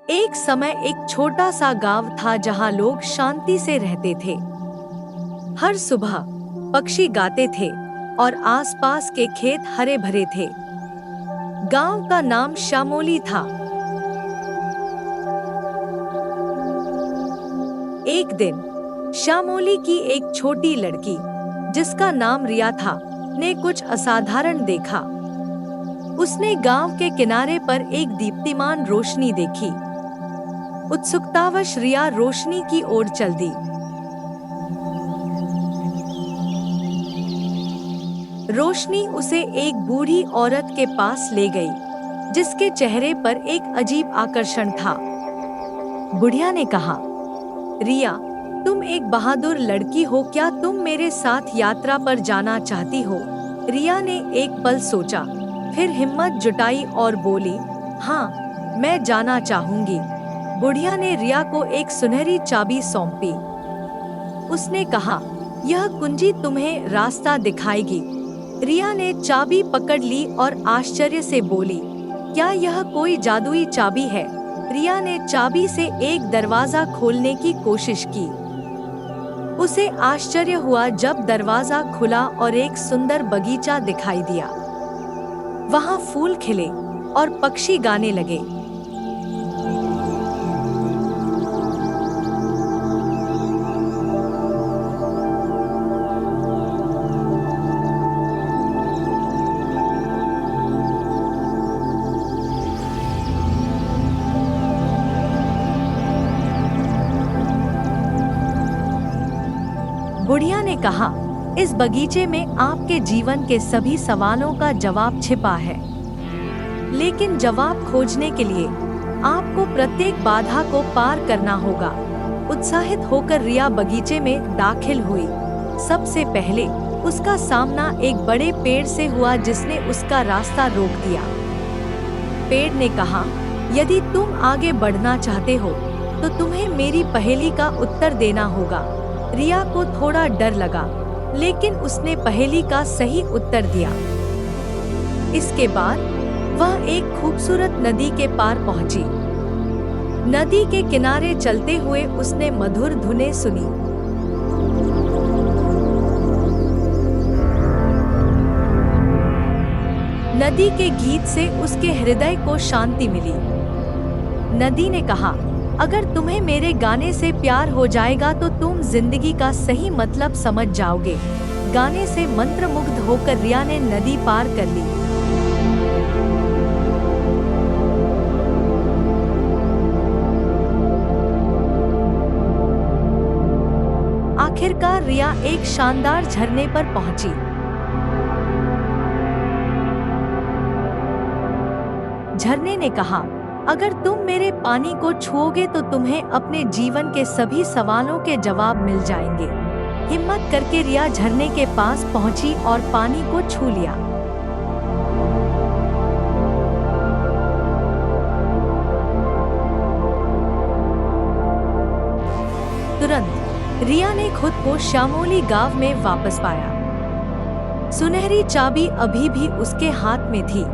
एक समय एक छोटा सा गांव था जहां लोग शांति से रहते थे। हर सुबह पक्षी गाते थे और आसपास के खेत हरे भरे थे। गांव का नाम शामोली था। एक दिन शामोली की एक छोटी लड़की, जिसका नाम रिया था, ने कुछ असाधारण देखा। उसने गांव के किनारे पर एक दीप्तिमान रोशनी देखी। उत्सुकतावश रिया रोशनी की ओर चल दी। रोशनी उसे एक बूढ़ी औरत के पास ले गई, जिसके चेहरे पर एक अजीब आकर्षण था। बुढ़िया ने कहा, रिया, तुम एक बहादुर लड़की हो, क्या तुम मेरे साथ यात्रा पर जाना चाहती हो? रिया ने एक पल सोचा, फिर हिम्मत जुटाई और बोली, हाँ, मैं जाना चाहूंगी। बुढ़िया ने रिया को एक सुनहरी चाबी सौंपी। उसने कहा, यह कुंजी तुम्हें रास्ता दिखाएगी। रिया ने चाबी पकड़ ली और आश्चर्य से बोली, क्या यह कोई जादुई चाबी है? रिया ने चाबी से एक दरवाजा खोलने की कोशिश की। उसे आश्चर्य हुआ जब दरवाजा खुला और एक सुंदर बगीचा दिखाई दिया। वहां फूल खिले और पक्षी गाने लगे। बुढ़िया ने कहा, इस बगीचे में आपके जीवन के सभी सवालों का जवाब छिपा है, लेकिन जवाब खोजने के लिए आपको प्रत्येक बाधा को पार करना होगा। उत्साहित होकर रिया बगीचे में दाखिल हुई। सबसे पहले उसका सामना एक बड़े पेड़ से हुआ, जिसने उसका रास्ता रोक दिया। पेड़ ने कहा, यदि तुम आगे बढ़ना चाहते हो तो तुम्हें मेरी पहेली का उत्तर देना होगा। रिया को थोड़ा डर लगा, लेकिन उसने पहेली का सही उत्तर दिया। इसके बाद वह एक खूबसूरत नदी के पार पहुंची। नदी के किनारे चलते हुए उसने मधुर धुनें सुनी। नदी के गीत से उसके हृदय को शांति मिली। नदी ने कहा, अगर तुम्हें मेरे गाने से प्यार हो जाएगा तो तुम जिंदगी का सही मतलब समझ जाओगे। गाने से मंत्रमुग्ध होकर रिया ने नदी पार कर ली। आखिरकार रिया एक शानदार झरने पर पहुंची। झरने ने कहा, अगर तुम मेरे पानी को छुओगे तो तुम्हें अपने जीवन के सभी सवालों के जवाब मिल जाएंगे। हिम्मत करके रिया झरने के पास पहुंची और पानी को छू लिया। तुरंत रिया ने खुद को शामोली गांव में वापस पाया। सुनहरी चाबी अभी भी उसके हाथ में थी।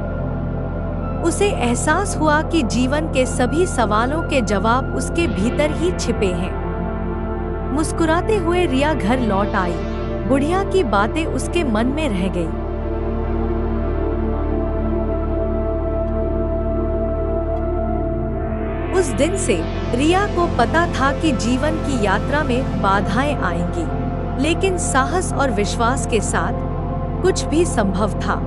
उसे एहसास हुआ कि जीवन के सभी सवालों के जवाब उसके भीतर ही छिपे हैं। मुस्कुराते हुए रिया घर लौट आई। बुढ़िया की बातें उसके मन में रह गई। उस दिन से रिया को पता था कि जीवन की यात्रा में बाधाएं आएंगी, लेकिन साहस और विश्वास के साथ कुछ भी संभव था।